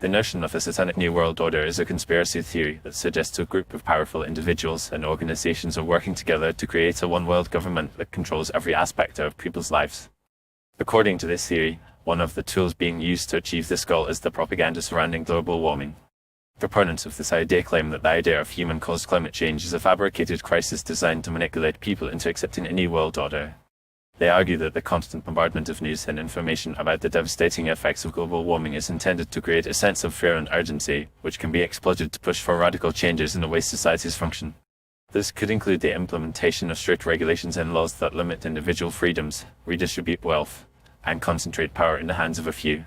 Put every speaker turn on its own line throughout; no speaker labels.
The notion of a Satanic New World Order is a conspiracy theory that suggests a group of powerful individuals and organizations are working together to create a one-world government that controls every aspect of people's lives. According to this theory, one of the tools being used to achieve this goal is the propaganda surrounding global warming. Proponents of this idea claim that the idea of human-caused climate change is a fabricated crisis designed to manipulate people into accepting a new world order. They argue that the constant bombardment of news and information about the devastating effects of global warming is intended to create a sense of fear and urgency, which can be exploited to push for radical changes in the way societies function. This could include the implementation of strict regulations and laws that limit individual freedoms, redistribute wealth, and concentrate power in the hands of a few.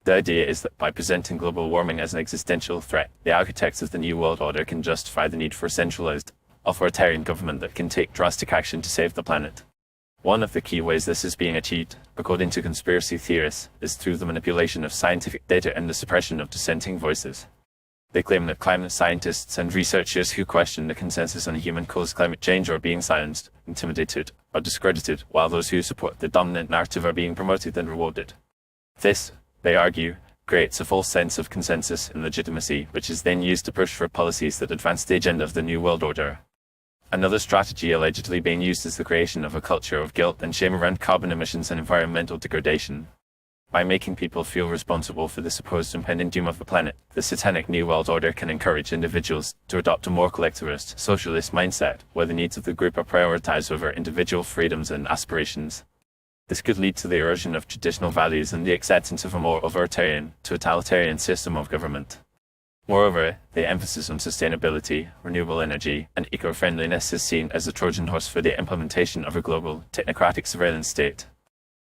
The idea is that by presenting global warming as an existential threat, the architects of the New World Order can justify the need for a centralized, authoritarian government that can take drastic action to save the planet. One of the key ways this is being achieved, according to conspiracy theorists, is through the manipulation of scientific data and the suppression of dissenting voices. They claim that climate scientists and researchers who question the consensus on human-caused climate change are being silenced, intimidated, or discredited, while those who support the dominant narrative are being promoted and rewarded. This, they argue, creates a false sense of consensus and legitimacy, which is then used to push for policies that advance the agenda of the New World Order. Another strategy allegedly being used is the creation of a culture of guilt and shame around carbon emissions and environmental degradation. By making people feel responsible for the supposed impending doom of the planet, the Satanic New World Order can encourage individuals to adopt a more collectivist, socialist mindset, where the needs of the group are prioritized over individual freedoms and aspirations. This could lead to the erosion of traditional values and the acceptance of a more authoritarian, totalitarian system of government. Moreover, the emphasis on sustainability, renewable energy, and eco-friendliness is seen as a Trojan horse for the implementation of a global, technocratic surveillance state.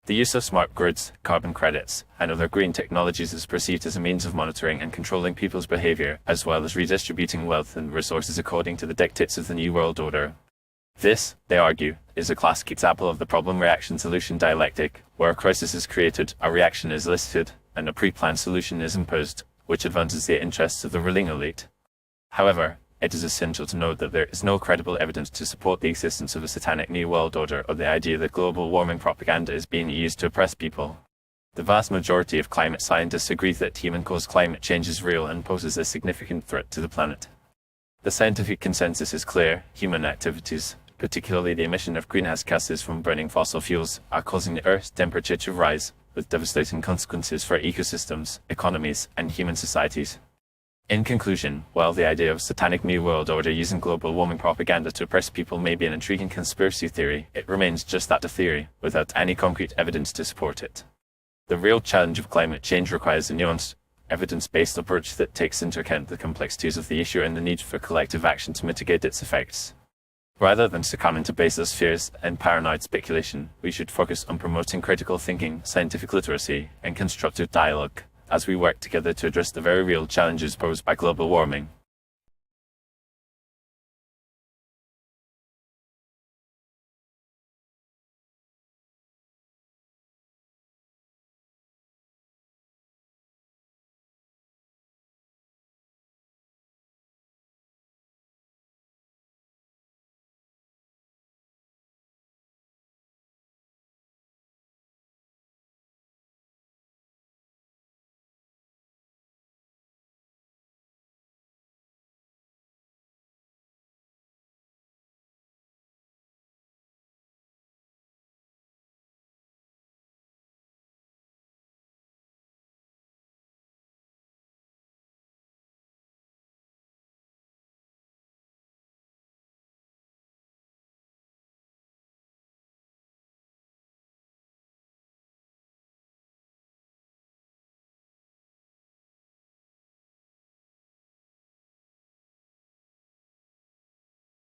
The use of smart grids, carbon credits, and other green technologies is perceived as a means of monitoring and controlling people's behavior, as well as redistributing wealth and resources according to the dictates of the New World Order. This, they argue, is a classic example of the problem-reaction-solution dialectic, where a crisis is created, a reaction is elicited, and a pre-planned solution is imposed, which advances the interests of the ruling elite. However, it is essential to note that there is no credible evidence to support the existence of a Satanic New World Order or the idea that global warming propaganda is being used to oppress people. The vast majority of climate scientists agree that human-caused climate change is real and poses a significant threat to the planet. The scientific consensus is clear: human activities, particularly the emission of greenhouse gases from burning fossil fuels, are causing the Earth's temperature to rise, with devastating consequences for ecosystems, economies, and human societies. In conclusion, while the idea of Satanic New World Order using global warming propaganda to oppress people may be an intriguing conspiracy theory, it remains just that, a theory, without any concrete evidence to support it. The real challenge of climate change requires a nuanced, evidence-based approach that takes into account the complexities of the issue and the need for collective action to mitigate its effects. Rather than succumbing to baseless fears and paranoid speculation, we should focus on promoting critical thinking, scientific literacy, and constructive dialogue, as we work together to address the very real challenges posed by global warming.